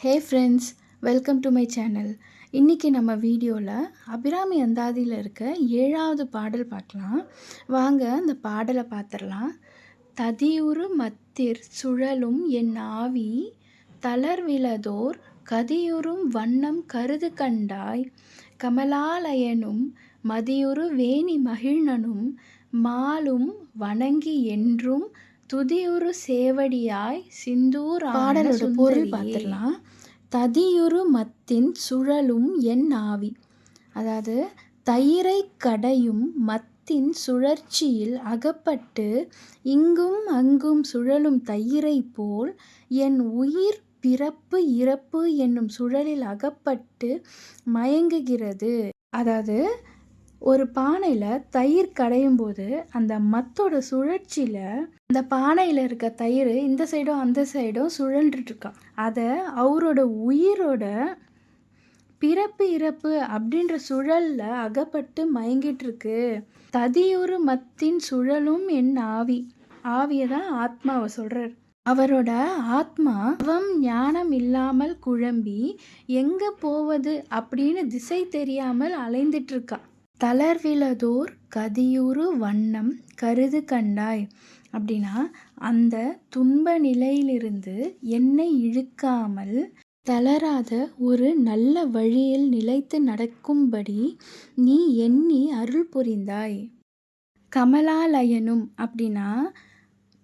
Hey friends, welcome to my channel. இன்றைக்கி நம்ம வீடியோவில் அபிராமி அந்தாதியில் இருக்க 7வது பாடல் பார்க்கலாம். வாங்க அந்த பாடலை பார்த்துடலாம். ததியுறு மத்திர் சுழலும் என் ஆவி தளர்விலதோர் கதியுறும் வண்ணம் கருது கண்டாய் கமலாலயனும் மதியுறு வேணி மகிழ்நனும் மாலும் வணங்கி என்றும் துதியுறு சேவடியாய் சிந்தூர். பாடலோட பொருள் பார்த்துடலாம். ததியுறு மத்தின் சுழலும் என் ஆவி, அதாவது தயிரை கடையும் மத்தின் சுழற்சியில் அகப்பட்டு இங்கும் அங்கும் சுழலும் தயிரை போல் என் உயிர் பிறப்பு இறப்பு என்னும் சுழலில் அகப்பட்டு மயங்குகிறது. அதாவது ஒரு பானையில் தயிர் கடையும் போது அந்த மத்தோட சுழற்சியில் அந்த பானையில் இருக்க தயிர் இந்த சைடும் அந்த சைடும் சுழன்றுட்டுருக்கான். அதை அவரோட உயிரோட பிறப்பு இறப்பு அப்படின்ற சுழலில் அகப்பட்டு மயங்கிட்டுருக்கு. ததியுறு மத்தின் சுழலும் என் ஆவி, ஆவியை தான் ஆத்மாவை சொல்கிறார். அவரோட ஆத்மா அவம் ஞானம் இல்லாமல் குழம்பி எங்கே போவது அப்படின்னு திசை தெரியாமல் அலைந்துட்டுருக்கா. தளர்விலதோர் கதியுறு வண்ணம் கருது கண்டாய் அப்படின்னா, அந்த துன்ப நிலையிலிருந்து என்னை இழுக்காமல் தளராத ஒரு நல்ல வழியில் நிலைத்து நடக்கும்படி நீ எண்ணி அருள் புரிந்தாய். கமலாலயனும் அப்படின்னா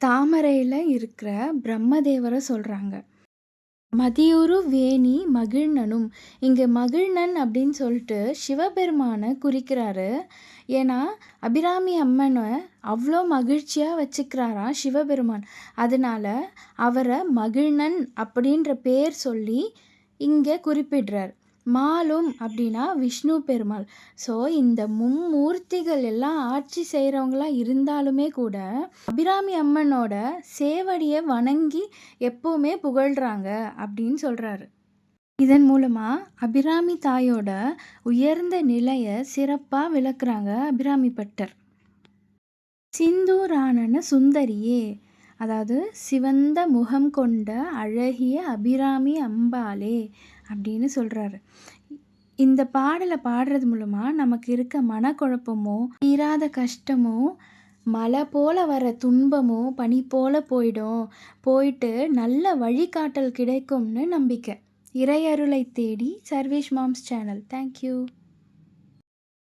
தாமரையில் இருக்கிற பிரம்மதேவரை சொல்கிறாங்க. மதியுறு வேணி மகிழ்நனும், இங்கே மகிழ்நன் அப்படின்னு சொல்லிட்டு சிவபெருமானை குறிக்கிறாரு. ஏன்னா அபிராமி அம்மனை அவ்வளோ மகிழ்ச்சியாக வச்சுக்கிறாராம் சிவபெருமான். அதனால அவரை மகிழ்நன் அப்படின்ற பேர் சொல்லி இங்கே குறிப்பிடுறார். மாலும் அப்படின்னா விஷ்ணு பெருமாள். ஸோ இந்த மும்மூர்த்திகள் எல்லாம் ஆட்சி செய்கிறவங்களாம் இருந்தாலுமே கூட அபிராமி அம்மனோட சேவடியை வணங்கி எப்போவுமே புகழ்கிறாங்க அப்படின்னு சொல்கிறாரு. இதன் மூலமாக அபிராமி தாயோட உயர்ந்த நிலையை சிறப்பாக விளக்குறாங்க அபிராமி பட்டர். சிந்தூரானன சுந்தரியே, அதாவது சிவந்த முகம் கொண்ட அழகிய அபிராமி அம்பாளே அப்படின்னு சொல்கிறாரு. இந்த பாடலை பாடுறது மூலமாக நமக்கு இருக்க மனக்குழப்பமோ தீராத கஷ்டமோ மழை போல் வர துன்பமோ பனி போல் போயிட்டு நல்ல வழிகாட்டல் கிடைக்கும்னு நம்பிக்கை. இறையருளை தேடி சர்வேஷ் மாம்ஸ் சேனல். தேங்க்யூ.